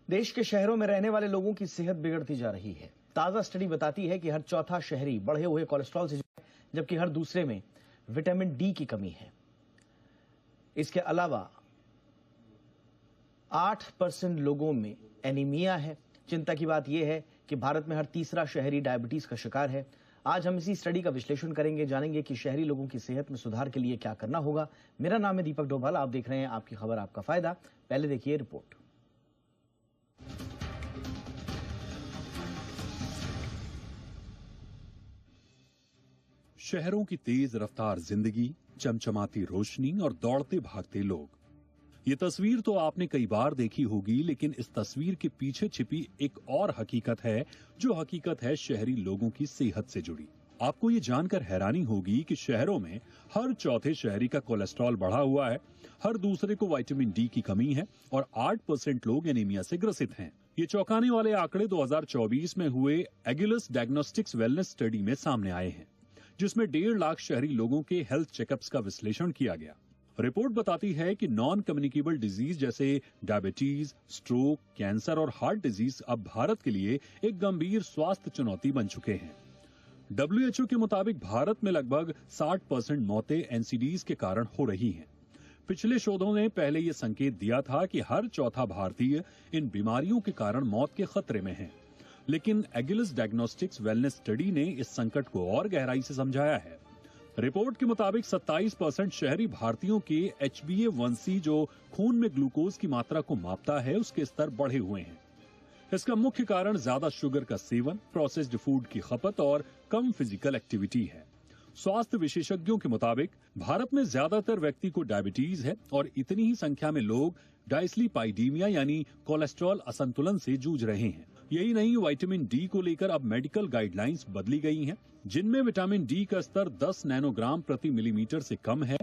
देश के शहरों में रहने वाले लोगों की सेहत बिगड़ती जा रही है। ताजा स्टडी बताती है कि हर चौथा शहरी बढ़े हुए कोलेस्ट्रॉल से जूझ, जबकि हर दूसरे में विटामिन डी की कमी है। इसके अलावा 8% लोगों में एनीमिया है। चिंता की बात यह है कि भारत में हर तीसरा शहरी डायबिटीज का शिकार है। आज हम इसी स्टडी का विश्लेषण करेंगे, जानेंगे कि शहरी लोगों की सेहत में सुधार के लिए क्या करना होगा। मेरा नाम है दीपक डोभाल, आप देख रहे हैं आपकी खबर आपका फायदा। पहले देखिए रिपोर्ट। शहरों की तेज रफ्तार जिंदगी, चमचमाती रोशनी और दौड़ते भागते लोग, ये तस्वीर तो आपने कई बार देखी होगी, लेकिन इस तस्वीर के पीछे छिपी एक और हकीकत है, जो हकीकत है शहरी लोगों की सेहत से जुड़ी। आपको ये जानकर हैरानी होगी कि शहरों में हर चौथे शहरी का कोलेस्ट्रॉल बढ़ा हुआ है, हर दूसरे को विटामिन डी की कमी है और 8% लोग एनीमिया से ग्रसित हैं। ये चौंकाने वाले आंकड़े 2024 में हुए एगिलस डायग्नोस्टिक्स वेलनेस स्टडी में सामने आए हैं, जिसमें 1.5 लाख शहरी लोगों के हेल्थ चेकअप्स का विश्लेषण किया गया। रिपोर्ट बताती है कि नॉन कम्युनिकेबल डिजीज जैसे डायबिटीज, स्ट्रोक, कैंसर और हार्ट डिजीज अब भारत के लिए एक गंभीर स्वास्थ्य चुनौती बन चुके हैं। WHO के मुताबिक भारत में लगभग 60% मौतें एनसीडीज के कारण हो रही हैं। पिछले शोधों ने पहले ये संकेत दिया था कि हर चौथा भारतीय इन बीमारियों के कारण मौत के खतरे में है, लेकिन एगिलस डायग्नोस्टिक्स वेलनेस स्टडी ने इस संकट को और गहराई से समझाया है। रिपोर्ट के मुताबिक 27% शहरी भारतीयों के HbA1c, जो खून में ग्लूकोज की मात्रा को मापता है, उसके स्तर बढ़े हुए हैं। इसका मुख्य कारण ज्यादा शुगर का सेवन, प्रोसेस्ड फूड की खपत और कम फिजिकल एक्टिविटी है। स्वास्थ्य विशेषज्ञों के मुताबिक भारत में ज्यादातर व्यक्ति को डायबिटीज है और इतनी ही संख्या में लोग डायस्लीपाइडीमिया यानी कोलेस्ट्रॉल असंतुलन से जूझ रहे हैं। यही नहीं, विटामिन डी को लेकर अब मेडिकल गाइडलाइंस बदली गई हैं, जिनमें विटामिन डी का स्तर 10 नैनोग्राम प्रति मिलीमीटर से कम है।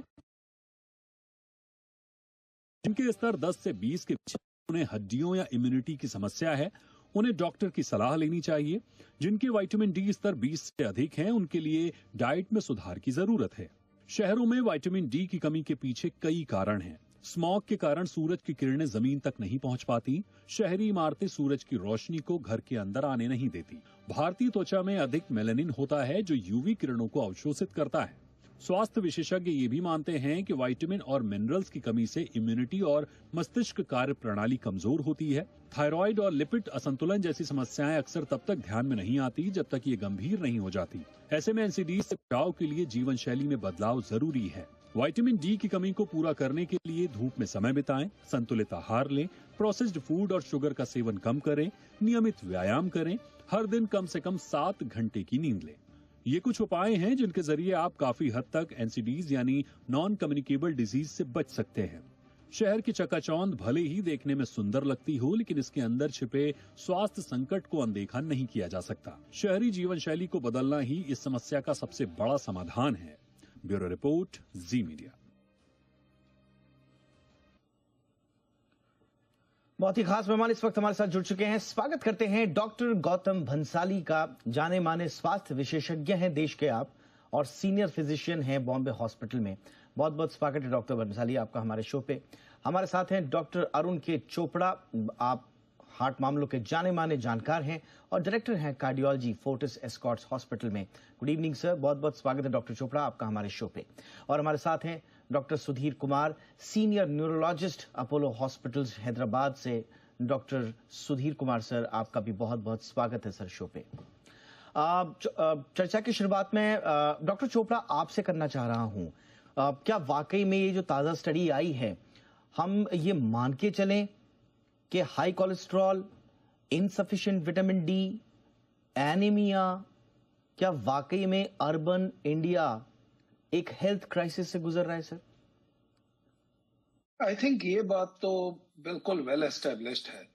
जिनके स्तर 10 से 20 के बीच, उन्हें हड्डियों या इम्यूनिटी की समस्या है, उन्हें डॉक्टर की सलाह लेनी चाहिए। जिनके विटामिन डी स्तर 20 से अधिक हैं, उनके लिए डाइट में सुधार की जरूरत है। शहरों में विटामिन डी की कमी के पीछे कई कारण हैं। स्मॉग के कारण सूरज की किरणें जमीन तक नहीं पहुंच पाती। शहरी इमारतें सूरज की रोशनी को घर के अंदर आने नहीं देती। भारतीय त्वचा में अधिक मेलानिन होता है, जो यूवी किरणों को अवशोषित करता है। स्वास्थ्य विशेषज्ञ ये भी मानते हैं कि विटामिन और मिनरल्स की कमी से इम्यूनिटी और मस्तिष्क कार्य प्रणाली कमजोर होती है। थायराइड और लिपिड असंतुलन जैसी समस्याएं अक्सर तब तक ध्यान में नहीं आती जब तक ये गंभीर नहीं हो जाती। ऐसे में एनसीडी से बचाव के लिए जीवन शैली में बदलाव जरूरी है। विटामिन डी की कमी को पूरा करने के लिए धूप में समय बिताएं, संतुलित आहार लें, प्रोसेस्ड फूड और शुगर का सेवन कम करें, नियमित व्यायाम करें, हर दिन कम से कम 7 घंटे की नींद लें। ये कुछ उपाय हैं जिनके जरिए आप काफी हद तक एनसीडीज यानी नॉन कम्युनिकेबल डिजीज से बच सकते हैं। शहर की चकाचौंध भले ही देखने में सुंदर लगती हो, लेकिन इसके अंदर छिपे स्वास्थ्य संकट को अनदेखा नहीं किया जा सकता। शहरी जीवन शैली को बदलना ही इस समस्या का सबसे बड़ा समाधान है। ब्यूरो रिपोर्ट, जी मीडिया। बहुत ही खास मेहमान इस वक्त हमारे साथ जुड़ चुके हैं। स्वागत करते हैं डॉक्टर गौतम भंसाली का। जाने माने स्वास्थ्य विशेषज्ञ हैं देश के आप और सीनियर फिजिशियन हैं बॉम्बे हॉस्पिटल में। बहुत बहुत स्वागत है डॉक्टर भंसाली आपका हमारे शो पे। हमारे साथ हैं डॉक्टर अरुण के चोपड़ा, आप हार्ट मामलों के जाने माने जानकार हैं और डायरेक्टर हैं कार्डियोलॉजी फोर्टिस एस्कॉर्ट्स हॉस्पिटल में। गुड इवनिंग सर, बहुत बहुत स्वागत है डॉक्टर चोपड़ा आपका हमारे शो पे। और हमारे साथ हैं doctor Sudhir Kumar, senior neurologist Apollo hospitals Hyderabad से। डॉक्टर सुधीर कुमार सर, आपका भी बहुत बहुत स्वागत है सर शो पे। चर्चा की शुरुआत में डॉक्टर चोपड़ा आपसे करना चाह रहा हूं, क्या वाकई में ये जो ताजा स्टडी आई है, हम ये मान के चलें कि high cholesterol, insufficient vitamin D, anaemia, क्या वाकई में अर्बन इंडिया एक हेल्थ क्राइसिस से गुजर रहा है सर? आई थिंक ये बात तो बिल्कुल वेल एस्टेब्लिश्ड है।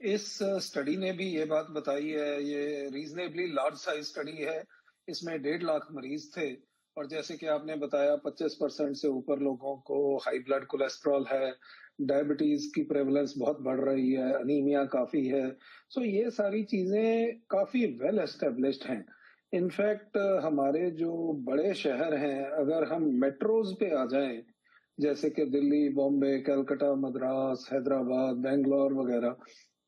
इस स्टडी ने भी ये बात बताई है, ये रीजनेबली लार्ज साइज स्टडी है। इसमें 1.5 लाख मरीज थे और जैसे कि आपने बताया 25% से ऊपर लोगों को हाई ब्लड कोलेस्ट्रॉल है, डायबिटीज की प्रेवलेंस बहुत बढ़ रही है, अनीमिया काफी है। सो ये सारी चीजें काफी वेल एस्टेब्लिश्ड हैं। इनफैक्ट हमारे जो बड़े शहर हैं, अगर हम मेट्रोज पे आ जाएं, जैसे कि दिल्ली, बॉम्बे, कलकत्ता, मद्रास, हैदराबाद, बेंगलोर वगैरह,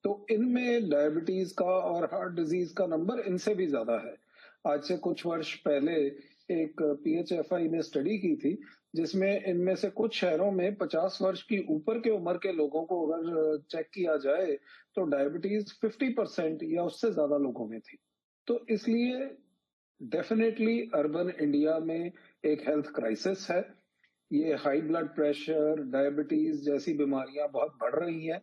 तो इनमें डायबिटीज का और हार्ट डिजीज का नंबर इनसे भी ज्यादा है। आज से कुछ वर्ष पहले एक PHFI ने स्टडी की थी, जिसमें इनमें से कुछ शहरों में 50 वर्ष की ऊपर के उम्र के लोगों को अगर चेक किया जाए, तो डायबिटीज 50% या उससे ज्यादा लोगों में थी। तो इसलिए डेफिनेटली अर्बन इंडिया में एक हेल्थ क्राइसिस है। ये हाई ब्लड प्रेशर, डायबिटीज जैसी बीमारियां बहुत बढ़ रही हैं।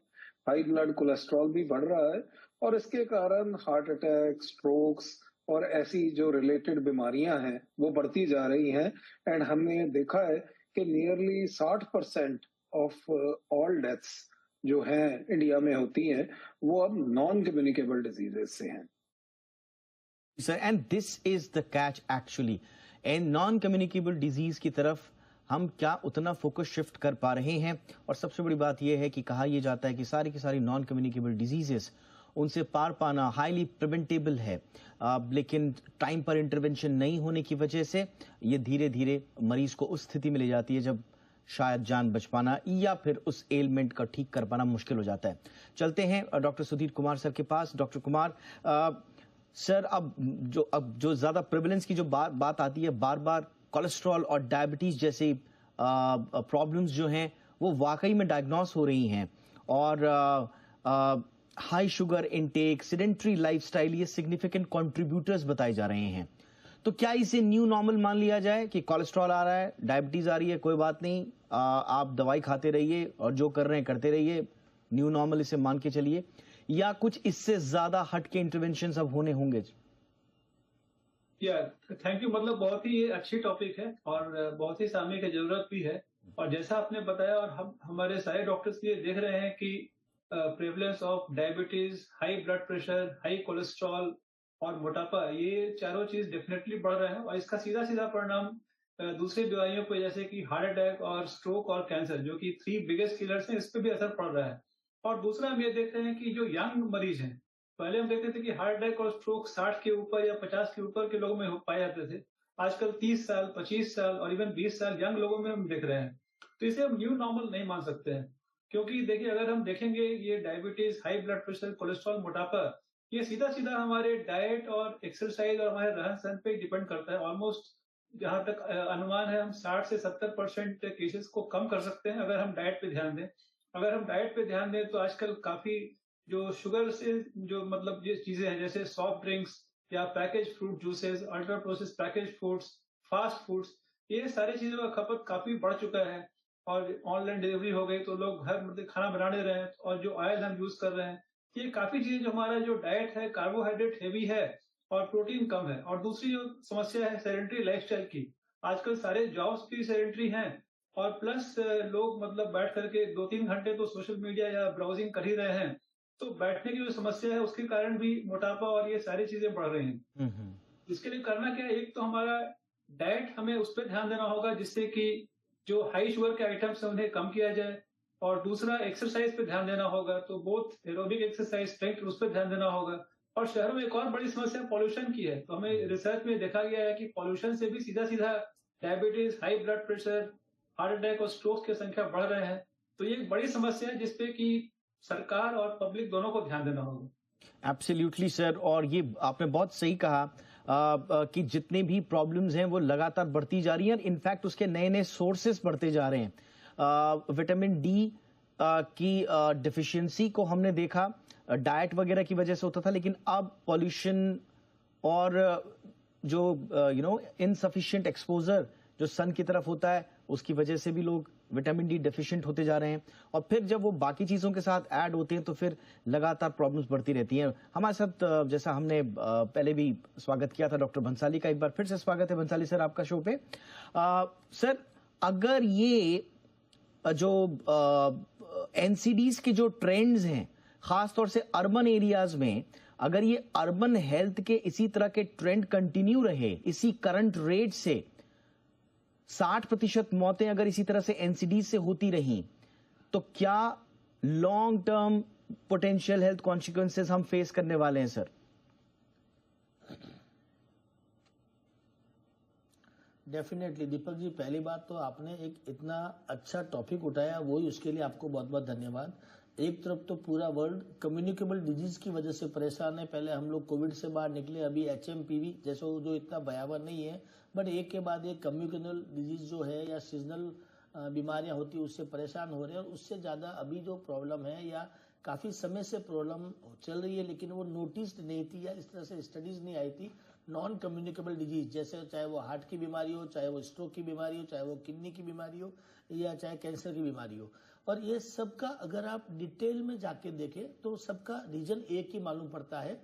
हाई ब्लड कोलेस्ट्रॉल भी बढ़ रहा है और इसके कारण हार्ट अटैक, स्ट्रोक्स और ऐसी जो रिलेटेड बीमारियां हैं वो बढ़ती जा रही हैं। एंड हमने देखा है कि नियरली 60% ऑफ ऑल डेथ्स जो हैं इंडिया में होती हैं, वो अब नॉन कम्युनिकेबल डिजीजेस से हैं। Sir, and this is the catch actually, and non communicable disease की तरफ हम क्या उतना फोकस शिफ्ट कर पा रहे हैं। और सबसे बड़ी बात यह है कि कहा यह जाता है कि सारी की सारी नॉन कम्युनिकेबल डिजीजेस, उनसे पार पाना हाईली प्रिवेंटेबल है, लेकिन टाइम पर इंटरवेंशन नहीं होने की वजह से ये धीरे धीरे मरीज को उस स्थिति में ले जाती है जब शायद जान बच पाना या फिर उस एलिमेंट का ठीक कर पाना मुश्किल हो जाता है। चलते हैं डॉक्टर सुधीर कुमार सर के पास। डॉक्टर कुमार सर, अब जो ज्यादा प्रेवलेंस की जो बात आती है, बार बार कोलेस्ट्रॉल और डायबिटीज जैसे प्रॉब्लम्स जो हैं वो वाकई में डायग्नोस हो रही हैं, और high sugar intake, sedentary lifestyle, ये सिग्निफिकेंट कंट्रीब्यूटर्स बताए जा रहे हैं। तो क्या इसे न्यू नॉर्मल मान लिया जाए कि कोलेस्ट्रॉल आ रहा है, डायबिटीज आ रही है, कोई बात नहीं, आप दवाई खाते रहिए और जो कर रहे हैं करते रहिए, न्यू नॉर्मल इसे मान के चलिए, या कुछ इससे ज्यादा हट के इंटरवेंशन अब होने होंगे? Thank you. मतलब बहुत ही अच्छी टॉपिक है और बहुत ही सामने की जरूरत भी है। और जैसा आपने बताया, और हम हमारे सारे डॉक्टर्स ये देख रहे हैं कि prevalence of diabetes, high blood pressure, high cholesterol और मोटापा, ये चारों चीज डेफिनेटली बढ़ रहे हैं। और इसका सीधा सीधा परिणाम दूसरी बीमारियों पे, जैसे कि हार्ट अटैक और स्ट्रोक और कैंसर, जो कि 3 बिगेस्ट किलर्स हैं, इस पे भी असर पड़ रहा है। और दूसरा हम ये देखते हैं कि जो यंग मरीज हैं, पहले हम देखते थे कि हार्ट अटैक और स्ट्रोक 60 के ऊपर या 50 के ऊपर के लोगों में पाए जाते थे। आजकल 30 साल, 25 साल और इवन 20 साल यंग लोगों में हम देख रहे हैं। तो इसे हम न्यू नॉर्मल नहीं मान सकते हैं, क्योंकि देखिए, अगर हम देखेंगे ये diabetes, high blood pressure, cholesterol, मोटापा, ये सीधा सीधा हमारे डाइट और एक्सरसाइज और हमारे रहन सहन पे डिपेंड करता है। ऑलमोस्ट जहां तक अनुमान है, हम 60 से 70% केसेस को कम कर सकते हैं अगर हम डाइट पे ध्यान दें। अगर हम डाइट पे ध्यान दें तो आजकल काफी जो शुगर से जो मतलब ये चीजें हैं, जैसे सॉफ्ट ड्रिंक्स या package fruit juices, ultra process package foods, fast foods, ये सारी चीजों का खपत काफी बढ़ चुका है। और ऑनलाइन डिलीवरी हो गई तो लोग घर मतलब खाना बना ले रहे हैं, और जो ऑयल हम यूज कर रहे हैं, ये काफी चीजें, जो हमारा जो डाइट है कार्बोहाइड्रेट हेवी है और प्रोटीन कम है। और दूसरी जो समस्या है सेडेंटरी लाइफस्टाइल की, आजकल सारे जॉब्स भी सेडेंटरी हैं, और प्लस लोग मतलब बैठ करके 2-3 घंटे तो सोशल मीडिया या ब्राउजिंग कर ही रहे हैं। तो बैठने की जो समस्या है, उसके कारण भी मोटापा और ये सारी चीजें बढ़ रही हैं। इसके लिए करना क्या है? एक तो हमारा डाइट, हमें उस पर ध्यान देना होगा जिससे कि जो हाई शुगर के आइटम्स है उन्हें कम किया जाए। और दूसरा, एक्सरसाइज पे ध्यान देना होगा, तो बोथ एरोबिक एक्सरसाइज, स्ट्रेंथ, उस पर ध्यान देना होगा। और शहरों में एक और बड़ी समस्या पॉल्यूशन की है। तो हमें रिसर्च में देखा गया है कि पॉल्यूशन से भी सीधा सीधा diabetes, high blood pressure, heart attack और स्ट्रोक की संख्या बढ़ रहे हैं। तो ये एक बड़ी समस्या है जिसपे कि सरकार और पब्लिक दोनों को ध्यान देना होगा। एब्सोल्युटली सर, और ये आपने बहुत सही कहा कि जितने भी प्रॉब्लम्स हैं वो लगातार बढ़ती जा रही हैं, इनफैक्ट उसके नए नए सोर्सेस बढ़ते जा रहे हैं। विटामिन डी की डिफिशियंसी को हमने देखा डाइट वगैरह की वजह से होता था, लेकिन अब पॉल्यूशन और जो इनसफिशिएंट एक्सपोजर जो सन की तरफ होता है, उसकी वजह से भी लोग विटामिन डी डेफिशिएंट होते जा रहे हैं। और फिर जब वो बाकी चीजों के साथ ऐड होते हैं तो फिर लगातार प्रॉब्लम्स बढ़ती रहती हैं। हमारे साथ जैसा हमने पहले भी स्वागत किया था डॉक्टर भंसाली का, एक बार फिर से स्वागत है भंसाली सर आपका शो पे। सर, अगर ये जो एनसीडीज के जो ट्रेंड्स हैं, खासतौर से अर्बन एरियाज में, अगर ये अर्बन हेल्थ के इसी तरह के ट्रेंड कंटिन्यू रहे, इसी करंट रेट से 60% मौतें अगर इसी तरह से एनसीडी से होती रहीं, तो क्या long term potential health consequences हम फेस करने वाले हैं सर? डेफिनेटली दीपक जी, पहली बात तो आपने एक इतना अच्छा टॉपिक उठाया, वही उसके लिए आपको बहुत बहुत धन्यवाद। एक तरफ तो पूरा वर्ल्ड कम्युनिकेबल डिजीज की वजह से परेशान है। पहले हम लोग कोविड से बाहर निकले, अभी HMPV जैसे जो इतना भयावह नहीं है, बट एक के बाद एक कम्युनिकेबल डिजीज जो है या सीजनल बीमारियां होती है उससे परेशान हो रहे हैं। और उससे ज़्यादा अभी जो प्रॉब्लम है या काफ़ी समय से प्रॉब्लम चल रही है लेकिन वो नोटिस नहीं थी या इस तरह से स्टडीज नहीं आई थी, नॉन कम्युनिकेबल डिजीज, जैसे चाहे वो हार्ट की बीमारी हो, चाहे वो स्ट्रोक की बीमारी हो, चाहे वो किडनी की बीमारी हो या चाहे कैंसर की बीमारी हो। और ये सबका अगर आप डिटेल में जाके देखें तो सबका रीजन एक ही मालूम पड़ता है,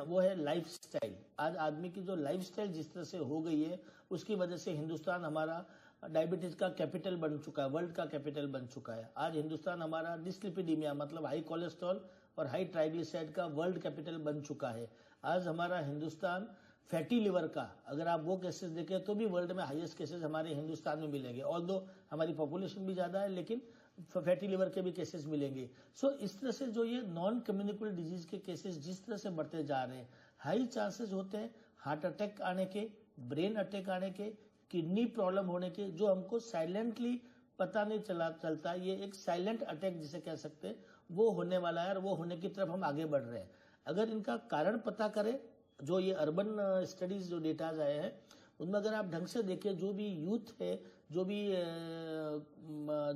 वो है लाइफस्टाइल। आज आदमी की जो लाइफस्टाइल जिस तरह से हो गई है उसकी वजह से हिंदुस्तान हमारा डायबिटीज का कैपिटल बन चुका है, वर्ल्ड का कैपिटल बन चुका है। आज हिंदुस्तान हमारा डिस्लिपिडीमिया मतलब हाई कोलेस्ट्रॉल और हाई ट्राइग्लिसराइड का वर्ल्ड कैपिटल बन चुका है। आज हमारा हिंदुस्तान फैटी लिवर का, अगर आप वो केसेस देखें तो भी वर्ल्ड में हाईएस्ट केसेस हमारे हिंदुस्तान में मिलेंगे। ऑल्दो हमारी पॉपुलेशन भी ज्यादा है लेकिन फैटी लिवर के भी केसेस मिलेंगे। सो इस तरह से जो ये नॉन कम्युनिकेबल डिजीज के केसेस जिस तरह से बढ़ते जा रहे हैं, हाई चांसेस होते हैं हार्ट अटैक आने के, ब्रेन अटैक आने के, किडनी प्रॉब्लम होने के, जो हमको साइलेंटली पता नहीं चलता। ये एक साइलेंट अटैक जिसे कह सकते हैं वो होने वाला है और वो होने की तरफ हम आगे बढ़ रहे हैं। अगर इनका कारण पता करें, जो ये अर्बन स्टडीज जो डेटाज आए हैं उनमें अगर आप ढंग से देखें, जो भी यूथ है, जो भी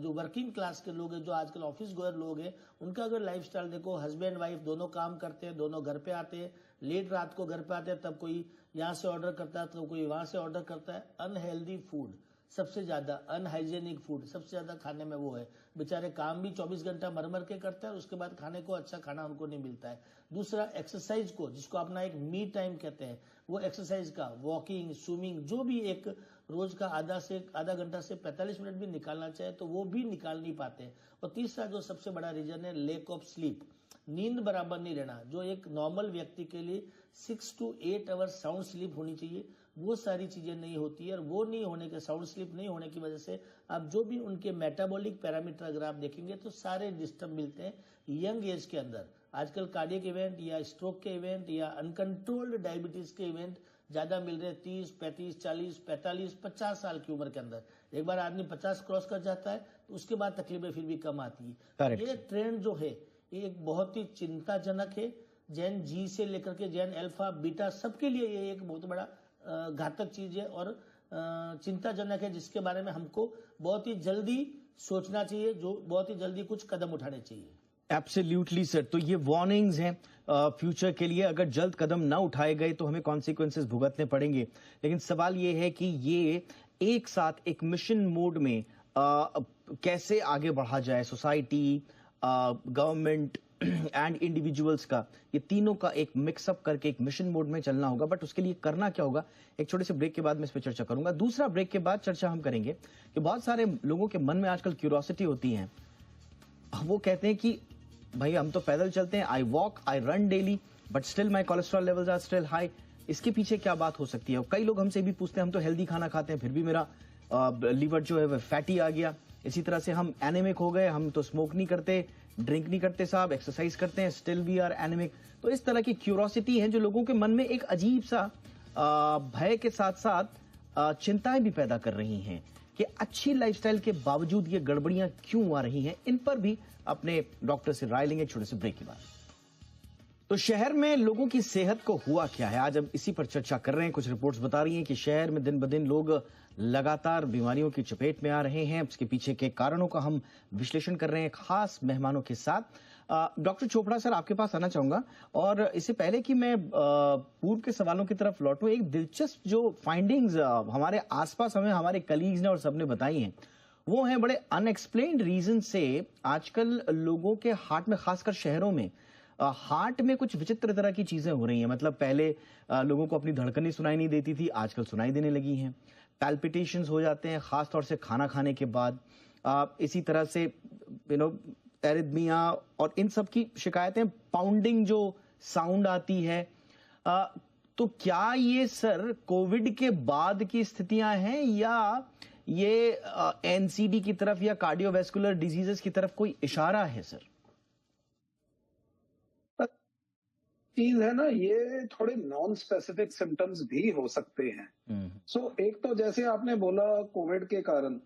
जो वर्किंग क्लास के लोग हैं, जो आजकल ऑफिस गोयर लोग हैं, उनका अगर लाइफस्टाइल देखो, हस्बैंड वाइफ दोनों काम करते हैं, दोनों घर पे आते हैं, लेट रात को घर पे आते हैं, तब कोई यहाँ से ऑर्डर करता है तो कोई वहां से ऑर्डर करता है। अनहेल्दी फूड सबसे ज्यादा, अनहाइजेनिक फूड सबसे ज्यादा खाने में वो है। बेचारे काम भी 24 घंटा मर के करते हैं, उसके बाद खाने को अच्छा खाना उनको नहीं मिलता है। दूसरा एक्सरसाइज को, जिसको अपना एक मी टाइम कहते हैं, वो एक्सरसाइज का, वॉकिंग, स्विमिंग, जो भी एक रोज का आधा घंटा से 45 मिनट भी निकालना चाहे तो वो भी निकाल नहीं पाते। और तीसरा जो सबसे बड़ा रीजन है, लेक ऑफ स्लीप, नींद बराबर नहीं रहना। जो एक नॉर्मल व्यक्ति के लिए 6 to 8 आवर साउंड स्लीप होनी चाहिए, वो सारी चीजें नहीं होती है। और वो नहीं होने के, साउंड स्लीप नहीं होने की वजह से आप जो भी उनके मेटाबॉलिक पैरामीटर अगर आप देखेंगे तो सारे डिस्टर्ब मिलते हैं यंग एज के अंदर। आजकल कार्डियक इवेंट या स्ट्रोक के इवेंट या अनकंट्रोल्ड डायबिटीज के इवेंट ज्यादा मिल रहे हैं 30, 35, 40, 45, 50 साल की उम्र के अंदर। एक बार आदमी 50 क्रॉस कर जाता है तो उसके बाद तकलीफें फिर भी कम आती है। ये ट्रेंड जो है ये एक बहुत ही चिंताजनक है। जैन जी से लेकर के जैन अल्फा बीटा सबके लिए ये एक बहुत बड़ा घातक चीज है और चिंताजनक है, जिसके बारे में हमको बहुत ही जल्दी सोचना चाहिए, जो बहुत ही जल्दी कुछ कदम उठाने चाहिए। Absolutely sir. तो ये वार्निंग्स हैं फ्यूचर के लिए, अगर जल्द कदम ना उठाए गए तो हमें कॉन्सिक्वेंसेस भुगतने पड़ेंगे। लेकिन सवाल ये है कि ये एक साथ एक मिशन मोड में कैसे आगे बढ़ा जाए, सोसाइटी, गवर्नमेंट एंड इंडिविजुअल्स का, ये तीनों का एक मिक्सअप करके एक मिशन मोड में चलना होगा। बट उसके लिए करना क्या होगा, एक छोटे से ब्रेक के बाद मैं इस पर चर्चा करूंगा। दूसरा ब्रेक के बाद चर्चा हम करेंगे कि बहुत सारे लोगों के मन में आजकल क्यूरियोसिटी होती है। वो कहते हैं कि भाई हम तो पैदल चलते हैं, I walk, I run daily, but still my cholesterol levels are still high. इसके पीछे क्या बात हो सकती है? और कई लोग हमसे भी पूछते हैं, हम तो हेल्दी खाना खाते हैं फिर भी मेरा लीवर जो है वो फैटी आ गया। इसी तरह से हम एनेमिक हो गए, हम तो स्मोक नहीं करते, ड्रिंक नहीं करते साहब, एक्सरसाइज करते हैं, स्टिल वी आर एनेमिक। तो इस तरह की क्यूरियोसिटी है जो लोगों के मन में एक अजीब सा भय के साथ साथ चिंताएं भी पैदा कर रही हैं कि अच्छी लाइफस्टाइल के बावजूद ये गड़बड़ियां क्यों आ रही हैं। इन पर भी अपने डॉक्टर से राय लेंगे छोटे से ब्रेक के बाद। तो शहर में लोगों की सेहत को हुआ क्या है, आज हम इसी पर चर्चा कर रहे हैं। कुछ रिपोर्ट्स बता रही हैं कि शहर में दिन ब दिन लोग लगातार बीमारियों की चपेट में आ रहे हैं। उसके पीछे के कारणों का हम विश्लेषण कर रहे हैं खास मेहमानों के साथ। डॉक्टर चोपड़ा सर, आपके पास आना चाहूंगा। और इससे पहले कि मैं पूर्व के सवालों की तरफ लौटूं, एक दिलचस्प जो फाइंडिंग्स हमारे आसपास हमें हमारे कलीग्स ने और सबने बताई हैं, वो है बड़े अनएक्सप्लेन्ड रीजन से आजकल लोगों के हार्ट में, खासकर शहरों में, हार्ट में कुछ विचित्र तरह की चीजें हो रही हैं। मतलब पहले लोगों को अपनी धड़कनें सुनाई नहीं देती थी, आजकल सुनाई देने लगी हैं। पैल्पिटेशंस हो जाते हैं खासतौर से खाना खाने के बाद। इसी तरह से एरिथमिया और इन सब की शिकायतें, पाउंडिंग जो साउंड आती है। तो क्या ये सर कोविड के बाद की स्थितियां हैं या ये एनसीडी की तरफ या कार्डियोवैस्कुलर डिजीजेस की तरफ कोई इशारा है सर? चीज है ना, ये थोड़े नॉन स्पेसिफिक सिम्टम्स भी हो सकते हैं। सो एक तो जैसे आपने बोला कोविड के कारण,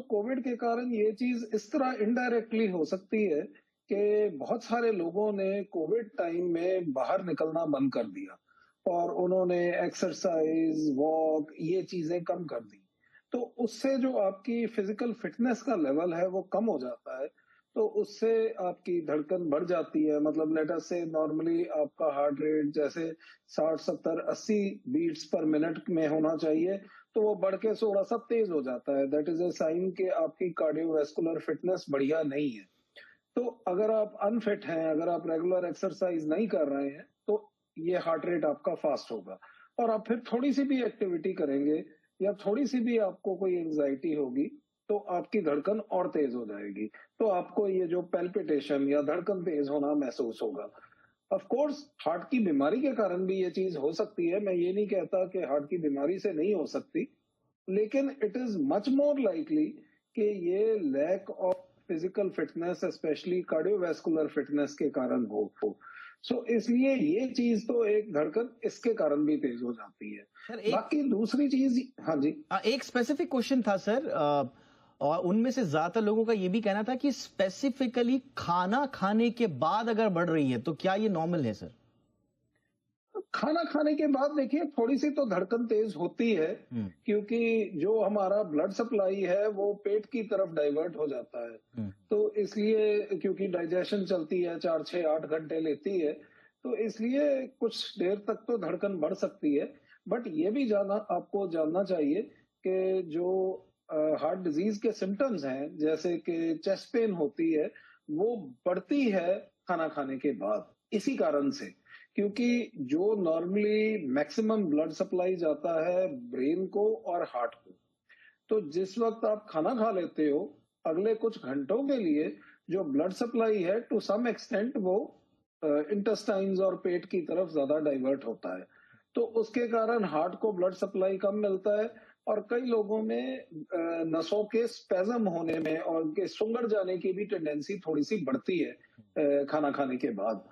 कोविड के कारण ये चीज इस तरह इनडायरेक्टली हो सकती है कि बहुत सारे लोगों ने कोविड टाइम में बाहर निकलना बंद कर दिया और उन्होंने एक्सरसाइज, वॉक, ये चीजें कम कर दी। तो उससे जो आपकी फिजिकल फिटनेस का लेवल है वो कम हो जाता है, तो उससे आपकी धड़कन बढ़ जाती है। मतलब लेट अस से नॉर्मली आपका हार्ट रेट जैसे 60, 70, 80 बीट्स पर मिनट में होना चाहिए, तो वो बढ़ के थोड़ा सा तेज हो जाता है। दैट इज अ साइन कि आपकी कार्डियोवैस्कुलर फिटनेस बढ़िया नहीं है। तो अगर आप अनफिट हैं, अगर आप रेगुलर एक्सरसाइज नहीं कर रहे हैं, तो ये हार्ट रेट आपका फास्ट होगा। और आप फिर थोड़ी सी भी एक्टिविटी करेंगे या थोड़ी सी भी आपको कोई एंजाइटी होगी, तो आपकी धड़कन और तेज हो जाएगी। तो आपको ये जो पैल्पिटेशन या धड़कन तेज होना महसूस होगा। ऑफ कोर्स हार्ट की बीमारी के कारण भी ये चीज हो सकती है। मैं ये नहीं कहता कि हार्ट की बीमारी से नहीं हो सकती, लेकिन it is much more likely कि ये lack of physical fitness, specially cardiovascular fitness के कारण हो। सो इसलिए ये चीज तो एक धड़कन इसके कारण भी तेज हो जाती है। सर बाकी दूसरी चीज, हाँ जी, एक स्पेसिफिक क्वेश्चन था सर, और उनमें से ज्यादातर लोगों का ये भी कहना था कि स्पेसिफिकली खाना खाने के बाद अगर बढ़ रही है तो क्या ये नॉर्मल है सर? खाना खाने के बाद देखिए थोड़ी सी तो धड़कन तेज होती है, क्योंकि जो हमारा ब्लड सप्लाई है वो पेट की तरफ डाइवर्ट हो जाता है। तो इसलिए क्योंकि डाइजेशन चलती है 4, 6, 8 घंटे लेती है, तो इसलिए कुछ देर तक तो धड़कन बढ़ सकती है। बट ये भी आपको जानना चाहिए कि जो हार्ट डिजीज के सिम्टम्स हैं, जैसे कि चेस्ट पेन होती है, वो बढ़ती है खाना खाने के बाद, इसी कारण से। क्योंकि जो नॉर्मली मैक्सिमम ब्लड सप्लाई जाता है ब्रेन को और हार्ट को, तो जिस वक्त आप खाना खा लेते हो, अगले कुछ घंटों के लिए जो ब्लड सप्लाई है टू सम एक्सटेंट वो इंटेस्टाइन्स और पेट की तरफ ज्यादा डाइवर्ट होता है। तो उसके कारण हार्ट को ब्लड सप्लाई कम मिलता है और कई लोगों में नसों के स्पेजम होने में और उनके सुंगड़ जाने की भी टेंडेंसी थोड़ी सी बढ़ती है खाना खाने के बाद।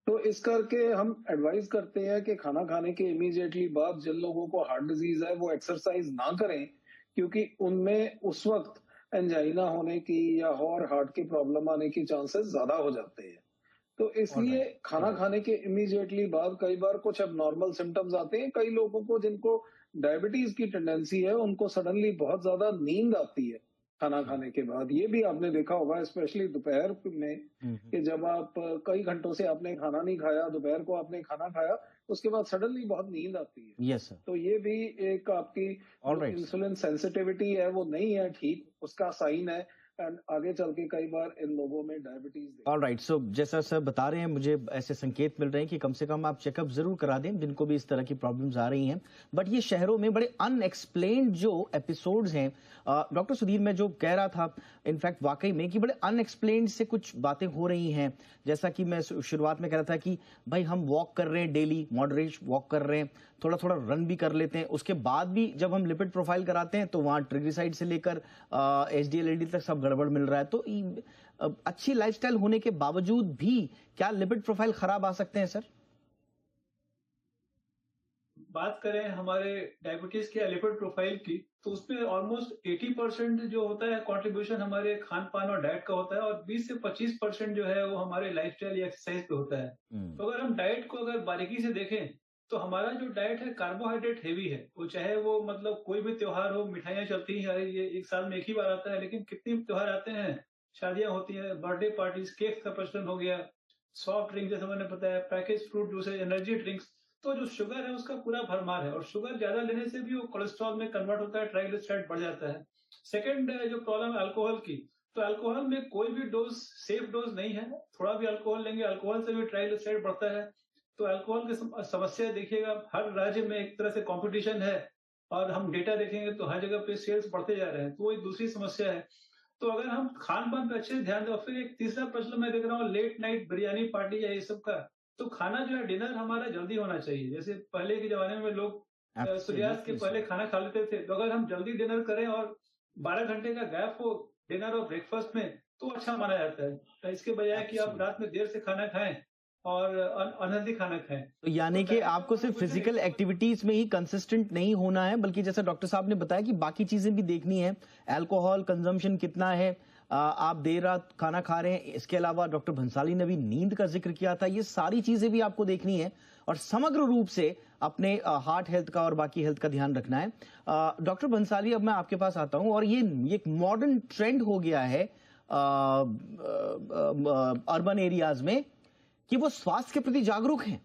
तो इस करके हम एडवाइस करते हैं कि खाना खाने के इमीडिएटली बाद जिन लोगों को हार्ट डिजीज है वो एक्सरसाइज ना करें, क्योंकि उनमें उस वक्त एंजाइना होने की या और हार्ट की प्रॉब्लम आने की चांसेस ज्यादा हो जाते हैं। तो इसलिए खाना खाने के इमीडिएटली बाद कई बार कुछ अब नॉर्मल सिम्टम्स आते हैं। कई लोगों को जिनको डायबिटीज की टेंडेंसी है उनको सडनली बहुत ज्यादा नींद आती है खाना खाने के बाद। ये भी आपने देखा होगा स्पेशली दोपहर में, कि जब आप कई घंटों से आपने खाना नहीं खाया, दोपहर को आपने खाना खाया, उसके बाद सडनली बहुत नींद आती है। Yes sir. तो ये भी एक आपकी इंसुलिन सेंसिटिविटी है वो नहीं है ठीक, उसका साइन है। एंड आगे चल के कई बार इन लोगों में डायबिटीज। ऑलराइट, सो जैसा सर बता रहे हैं, मुझे ऐसे संकेत मिल रहे हैं कि कम से कम आप चेकअप जरूर करा दें जिनको भी इस तरह की प्रॉब्लम्स आ रही हैं। बट ये शहरों में बड़े अनएक्सप्लेन्ड जो एपिसोड्स हैं, डॉक्टर सुधीर, मैं जो कह रहा था इनफैक्ट वाकई में कि बड़े अनएक्सप्लेन्ड से कुछ बातें हो रही हैं। जैसा कि मैं शुरुआत में कह रहा था कि भाई हम वॉक कर रहे हैं, डेली मॉडरेट वॉक कर रहे हैं, थोड़ा थोड़ा रन भी कर लेते हैं, उसके बाद भी जब हम लिपिड प्रोफाइल कराते हैं तो वहां ट्रिग्लिसराइड से लेकर एचडीएल तक सब गड़बड़ मिल रहा है। तो अच्छी लाइफस्टाइल होने के बावजूद भी क्या लिपिड प्रोफाइल खराब आ सकते हैं सर? बात करें हमारे डायबिटीज के लिपिड प्रोफाइल की, तो उसमें ऑलमोस्ट 80% जो होता है कंट्रीब्यूशन हमारे खान पान और डाइट का होता है, और 20 से 25% जो है वो हमारे लाइफस्टाइल या एक्सरसाइज पे होता है। तो अगर हम डाइट को अगर बारीकी से देखें तो हमारा जो डाइट है कार्बोहाइड्रेट हेवी है। वो चाहे वो मतलब कोई भी त्योहार हो, मिठाइयाँ चलती हैं, ये एक साल में एक ही बार आता है, लेकिन कितने त्योहार आते हैं, शादियां होती हैं, बर्थडे पार्टीज, केक का प्रचलन हो गया, सॉफ्ट ड्रिंक जैसे मैंने बताया, package fruit juices, energy drinks. तो जो शुगर है उसका पूरा भरमार है, और शुगर ज्यादा लेने से भी वो कोलेस्ट्रॉल में कन्वर्ट होता है, ट्राइग्लिसराइड बढ़ जाता है। सेकंड जो प्रॉब्लम है अल्कोहल की, तो अल्कोहल में कोई भी डोज सेफ डोज नहीं है। थोड़ा भी अल्कोहल लेंगे, अल्कोहल से भी ट्राइग्लिसराइड बढ़ता है। तो अल्कोहल की समस्या देखिएगा, हर राज्य में एक तरह से कंपटीशन है, और हम डेटा देखेंगे तो हर जगह पे सेल्स बढ़ते जा रहे हैं, तो वो एक दूसरी समस्या है। तो अगर हम खान पान पे अच्छे से ध्यान दें, और फिर एक तीसरा प्रश्न मैं देख रहा हूँ लेट नाइट बिरयानी पार्टी या ये सब का, तो खाना जो है डिनर हमारा जल्दी होना चाहिए। जैसे पहले के जमाने में लोग सूर्यास्त के पहले खाना खा लेते थे, तो अगर हम जल्दी डिनर करें और 12 घंटे का गैप हो डिनर और ब्रेकफास्ट में, तो अच्छा माना जाता है। इसके बजाय कि आप रात में देर से खाना खाएं और अनहेल्दी खाना खाएं। तो यानी कि आपको सिर्फ फिजिकल एक्टिविटीज में ही कंसिस्टेंट नहीं होना है, बल्कि जैसा डॉक्टर साहब ने बताया कि बाकी चीजें भी देखनी है। अल्कोहल कंजम्पशन कितना है, आप देर रात खाना खा रहे हैं, इसके अलावा डॉक्टर भंसाली ने भी नींद का जिक्र किया था। ये सारी चीजें भी आपको देखनी है और समग्र रूप से अपने हार्ट हेल्थ का और बाकी हेल्थ का ध्यान रखना है। डॉक्टर भंसाली, अब मैं आपके पास आता हूं और ये एक मॉडर्न ट्रेंड हो गया है अर्बन एरियाज में कि वो स्वास्थ्य के प्रति जागरूक हैं।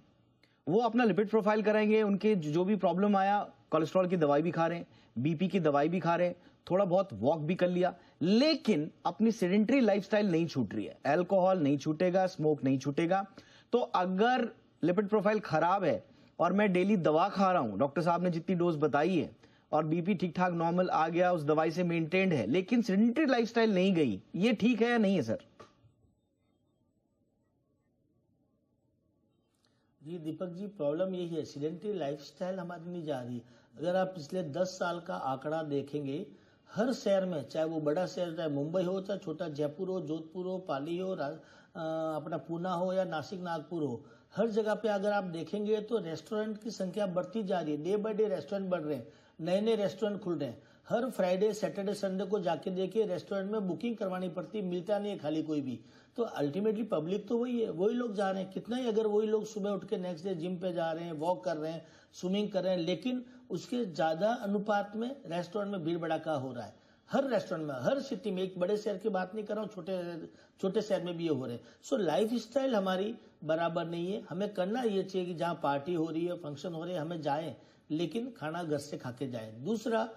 वो अपना लिपिड प्रोफाइल कराएंगे, उनके जो भी प्रॉब्लम आया, कोलेस्ट्रॉल की दवाई भी खा रहे हैं, बीपी की दवाई भी खा रहे हैं, थोड़ा बहुत वॉक भी कर लिया, लेकिन अपनी सेडेंटरी लाइफस्टाइल नहीं छूट रही है। अल्कोहल नहीं छूटेगा, स्मोक नहीं छूटेगा। तो अगर लिपिड प्रोफाइल खराब है और मैं डेली दवा खा रहा हूं, डॉक्टर साहब ने जितनी डोज बताई है, और बीपी ठीक ठाक नॉर्मल आ गया, उस दवाई से मेंटेन्ड है, लेकिन सेडेंटरी लाइफस्टाइल नहीं गई, ये ठीक है या नहीं है सर? जी दीपक जी, प्रॉब्लम यही है, सीडेंटरी लाइफस्टाइल हमारी नहीं जा रही। अगर आप पिछले 10 साल का आंकड़ा देखेंगे, हर शहर में, चाहे वो बड़ा शहर, चाहे मुंबई हो, चाहे छोटा जयपुर हो, जोधपुर हो, पाली हो, अपना पूना हो या नासिक नागपुर हो, हर जगह पे अगर आप देखेंगे तो रेस्टोरेंट की संख्या बढ़ती जा रही है। डे बाय डे रेस्टोरेंट बढ़ रहे हैं, नए नए रेस्टोरेंट खुल रहे हैं। हर फ्राइडे, सैटरडे, संडे को जाके देखिए, रेस्टोरेंट में बुकिंग करवानी पड़ती है, मिलता नहीं है खाली कोई भी। तो अल्टीमेटली पब्लिक तो वही है, वही लोग जा रहे हैं। कितना ही अगर वही लोग सुबह उठ के नेक्स्ट डे जिम पे जा रहे हैं, वॉक कर रहे हैं, स्विमिंग कर रहे हैं, लेकिन उसके ज्यादा अनुपात में रेस्टोरेंट में भीड़ भड़ाका हो रहा है। हर रेस्टोरेंट में, हर सिटी में, एक बड़े शहर की बात नहीं कर रहा हूँ, छोटे शहर में भी ये हो रहे हैं। सो लाइफ स्टाइल हमारी बराबर नहीं है। हमें करना ये चाहिए कि जहाँ पार्टी हो रही है, फंक्शन हो रहे हैं, हमें जाएं, लेकिन खाना घर से खा के जाएं। दूसरा,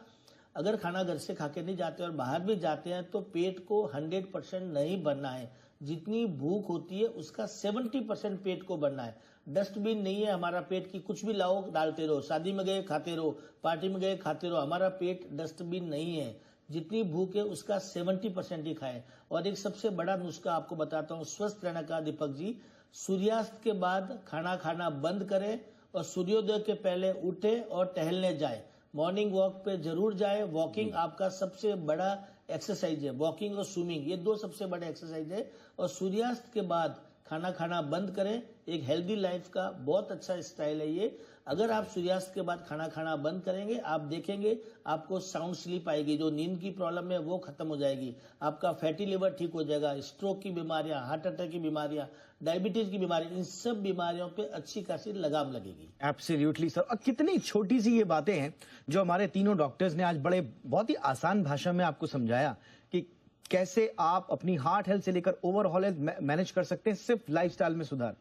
अगर खाना घर से खा के नहीं जाते और बाहर भी जाते हैं तो पेट को 100% नहीं भरना है। जितनी भूख होती है उसका 70% पेट को भरना है। डस्टबिन नहीं है हमारा पेट की, कुछ भी लाओ डालते रहो, शादी में गए खाते रहो, पार्टी में गए खाते रहो। हमारा पेट डस्टबिन नहीं है। जितनी भूख है उसका 70% ही खाएं। और एक सबसे बड़ा नुस्खा आपको बताता हूँ स्वस्थ रहने का दीपक जी, सूर्यास्त के बाद खाना खाना बंद करें और सूर्योदय के पहले उठे और टहलने जाए। मॉर्निंग वॉक पे जरूर जाए। वॉकिंग आपका सबसे बड़ा एक्सरसाइज है, वॉकिंग और स्विमिंग, ये 2 सबसे बड़े एक्सरसाइज है। और सूर्यास्त के बाद खाना खाना बंद करें। एक हेल्दी लाइफ का बहुत अच्छा स्टाइल है ये। अगर आप सूर्यास्त के बाद खाना खाना बंद करेंगे, आप देखेंगे आपको साउंड स्लीप आएगी, जो नींद की प्रॉब्लम है वो खत्म हो जाएगी, आपका फैटी लिवर ठीक हो जाएगा, स्ट्रोक की बीमारियां, हार्ट अटैक की बीमारियां, डायबिटीज की बीमारी, इन सब बीमारियों पे अच्छी खासी लगाम लगेगी। Absolutely sir. और कितनी छोटी सी ये बातें हैं जो हमारे तीनों डॉक्टर्स ने आज बड़े बहुत ही आसान भाषा में आपको समझाया कि कैसे आप अपनी हार्ट हेल्थ से लेकर ओवरऑल हेल्थ मैनेज कर सकते हैं सिर्फ लाइफस्टाइल में सुधार।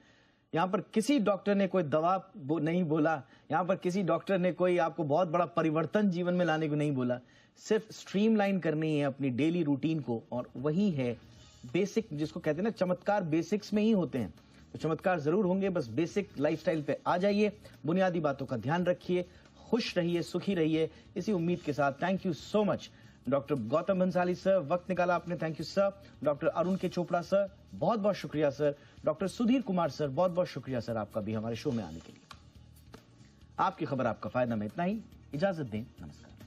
यहाँ पर किसी डॉक्टर ने कोई दवा नहीं बोला, यहाँ पर किसी डॉक्टर ने कोई आपको बहुत बड़ा परिवर्तन जीवन में लाने को नहीं बोला। सिर्फ स्ट्रीमलाइन करनी है अपनी डेली रूटीन को, और वही है बेसिक, जिसको कहते हैं ना चमत्कार बेसिक्स में ही होते हैं। तो चमत्कार जरूर होंगे, बस बेसिक लाइफस्टाइल पे आ जाइए, बुनियादी बातों का ध्यान रखिए, खुश रहिए, सुखी रहिए। इसी उम्मीद के साथ thank you so much doctor Gautam Bhansali sir, वक्त निकाला आपने, thank you sir. Doctor Arun के चोपड़ा सर, बहुत बहुत शुक्रिया sir. Doctor Sudhir Kumar sir, बहुत बहुत शुक्रिया सर आपका भी हमारे शो में आने के लिए। आपकी खबर आपका फायदा में इतना ही, इजाजत दें, नमस्कार।